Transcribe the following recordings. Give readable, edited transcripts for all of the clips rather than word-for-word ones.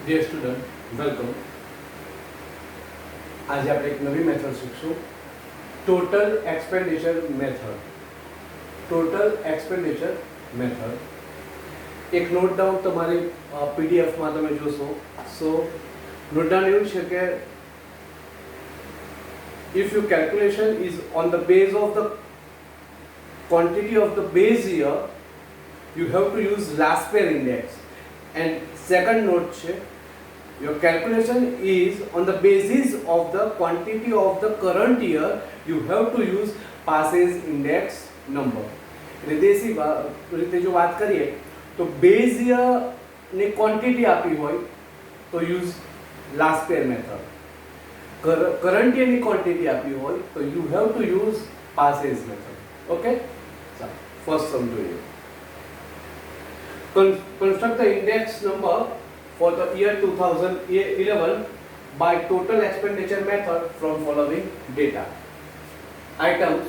Dear student, welcome. आज આપણે એક નવી મેથડ શીખશું, total expenditure method. Total expenditure method. એક નોટ ડાઉન તમારી પીડીએફમાં તમે જોશો. સો નોટ ડાઉન એવું છે કે if your calculation is on the base of the quantity of the base year, you have to use last pair index. And second note છે, your calculation is on the basis of the quantity of the current year, you have to use passes index number. એટલે દેશી રીતે જો વાત કરીએ તો base year ની quantity આપી હોય તો use Laspeyres method. Current year ની ક્વોન્ટિટી આપી હોય તો you have to use Paasche's method. Okay, first sum જોઈએ. Construct the index number for the year 2011 by total expenditure method from following data. Items: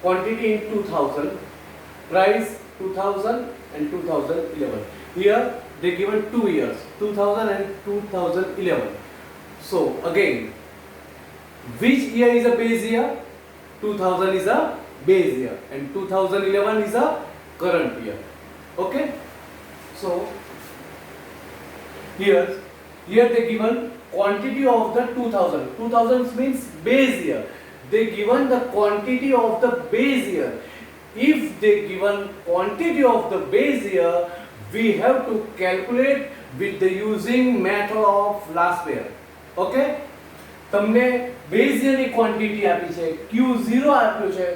quantity in 2000, price 2000 and 2011. Here they given 2 years, 2000 and 2011. So again, which year is a base year? 2000 is a base year and 2011 is a current year. Okay, so here they given quantity of the 2000. 2000 means base year. They given the quantity of the base year. If they given quantity of the base year, we have to calculate with the using method of last pair. Okay, તમને base યરની quantity આપી છે, Q0 આપ્યું છે,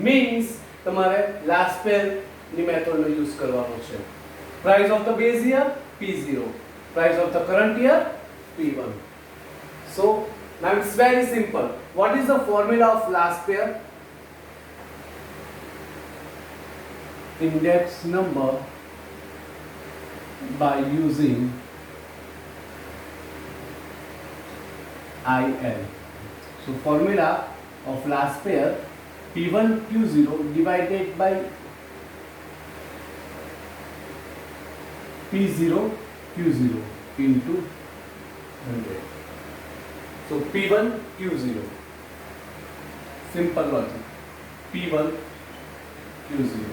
means તમારે last પેર ની મેથડનો use કરવાનો છે. Price of the base year P0, price of the current year P1. So now it's very simple. What is the formula of last pair? Index number by using IL. So formula of last pair P1 Q0 divided by P0 Q0 into 100. So P1 Q0. Simple logic. P1 Q0.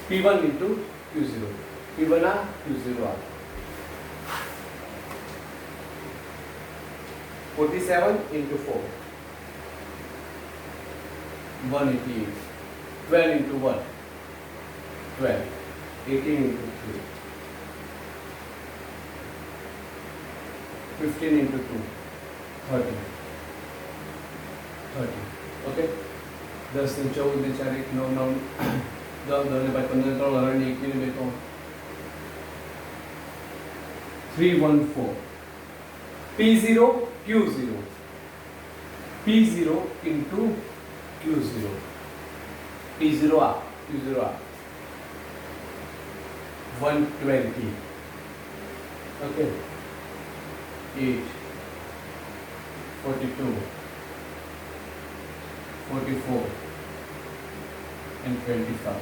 P1 into Q0. P1 are Q0 are 47 into 4 188. 12 into 1 12. 18 into 3 15 into 2 30 30. Okay, 10 ને 14 ને 4 1 9 9 10 10 ને 15 3 હરણ 1 ને 2 314. P0 Q0. P0 into Q0. P0 R Q0 R 120. Okay, 8 42 44 and 25.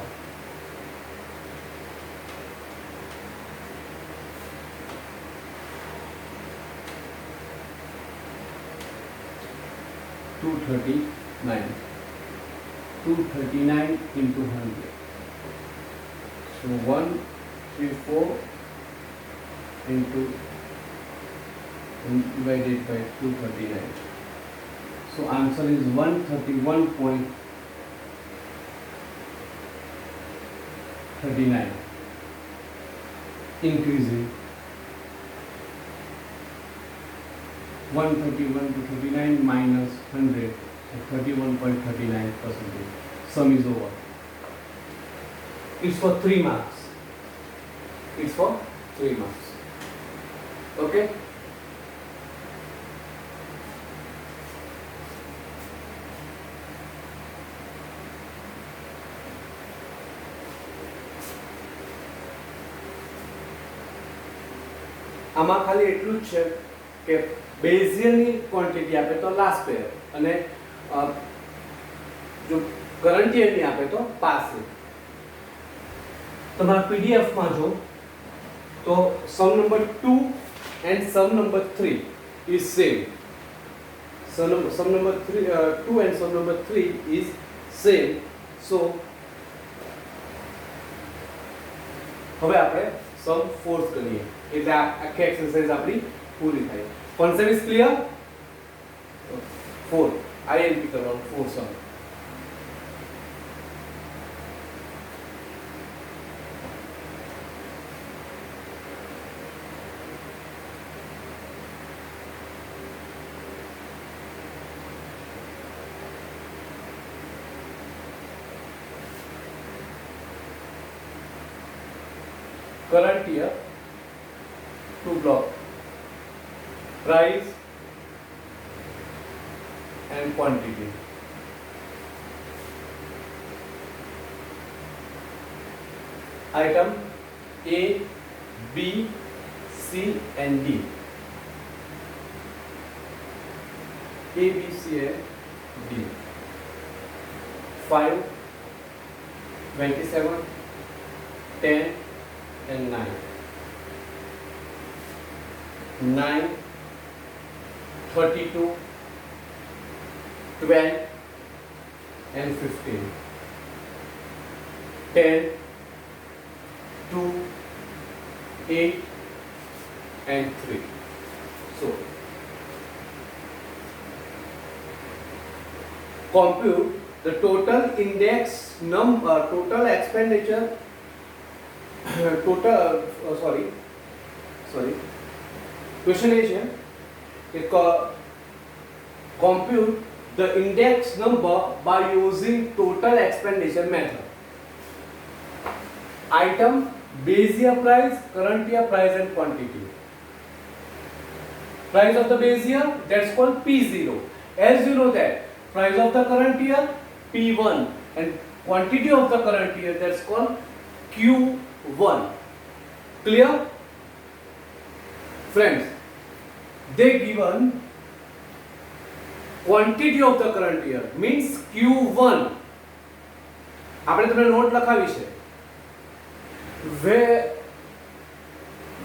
$239. 239 into 100. So 134 into divided by 239. So answer is 131.39. Increasing 131 to 39 minus 100, so 31.39%. Sum is over. It's for 3 marks. It's for 3 marks. Okay. આમાં ખાલી એટલું જ છે કે base યરની quantity આપે તો last પેર અને જો કરંટ યરની આપે તો પાસ. તમારા PDF માં જો તો sum number 2 and sum number 3 is same. Sum number 2 and sum number 3 is same. So હવે આપણે સમ ફોર્સ કરીએ એટલે આખી એક્સરસાઇઝ આપણી પૂરી થાય. Concept is clear? 4 INP કરવાનું 4 સમ. Current year, 2 block, price and quantity. Item A, B, C and D. A, B, C and D. 5, 27, 10 and 9. 9, 32, 12 and 15. 10, 2, 8 and 3. So compute the total index number, total expenditure, question is here, compute the index number by using total expenditure method. Item, base year price, current year price and quantity. Price of the base year, that's called P0. As you know that price of the current year, P1, and quantity of the current year, that's called Q1. Clear? Friends, they given quantity of the current year means Q1. આપણે તમને not લખાવી છે.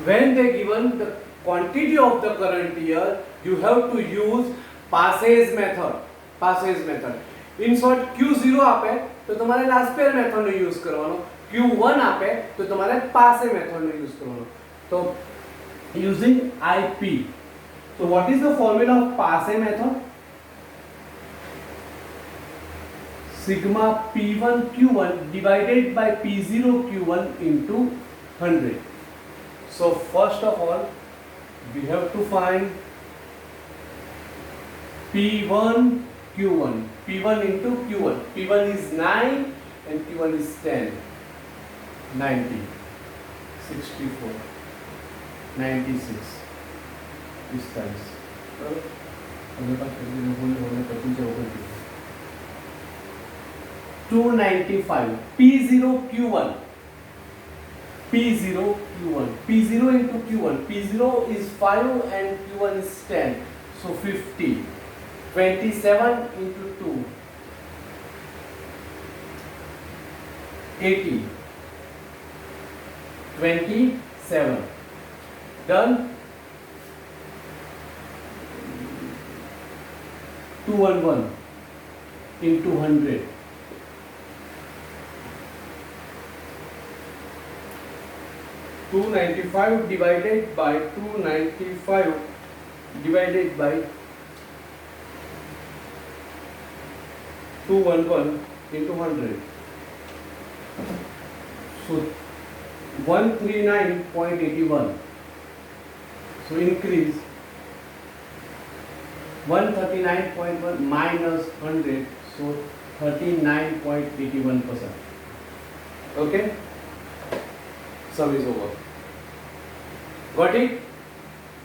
When they given the quantity of the current year, you have to use passage method. Passage method. In short, Q0 આપે તો તમારે last pair method નો use કરવાનો. Q1 આપે તો તમારે પાસે મેથડ નો યુઝ કરવાનો. તો using IP. So what is the formula of પાસે method? Sigma P1 Q1 divided by P0 Q1 into 100. So first of all we have to find P1 Q1. P1 into Q1. P1 is 9 and Q1 is 10. 90, 64, 96 this times. 295. P0 Q1. P0 Q1. P0 into Q1. P0 is 5 and Q1 is 10. So 50. 27 into 2. 80. 27. Done. 211 into 100. 295 divided by 295 divided by 211 into 100. So 139.81. So increase 139.1 minus 100, so 39.81%. Okay? Sum is over. Got it?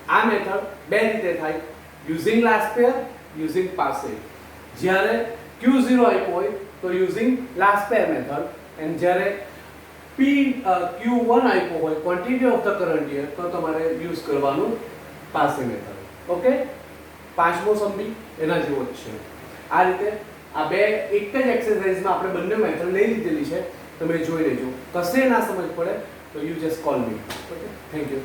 આ method બે રીતે થાય, using last pair, using passage. જ્યારે Q0 આપ્યો હોય તો using last pair method, and જ્યારે Q1 આપ્યો હોય quantity of the current year તો તમારે use કરવાનું passage method. ઓકે? પાંચમો સમ બી એના જેવો જ છે. આ રીતે આ બે એક જ એક્સરસાઇઝમાં આપણે બંને મેથડ લઈ લીધેલી છે. તમે જોઈ લેજો. કશે ના સમજ પડે તો you just call me. Okay, thank you.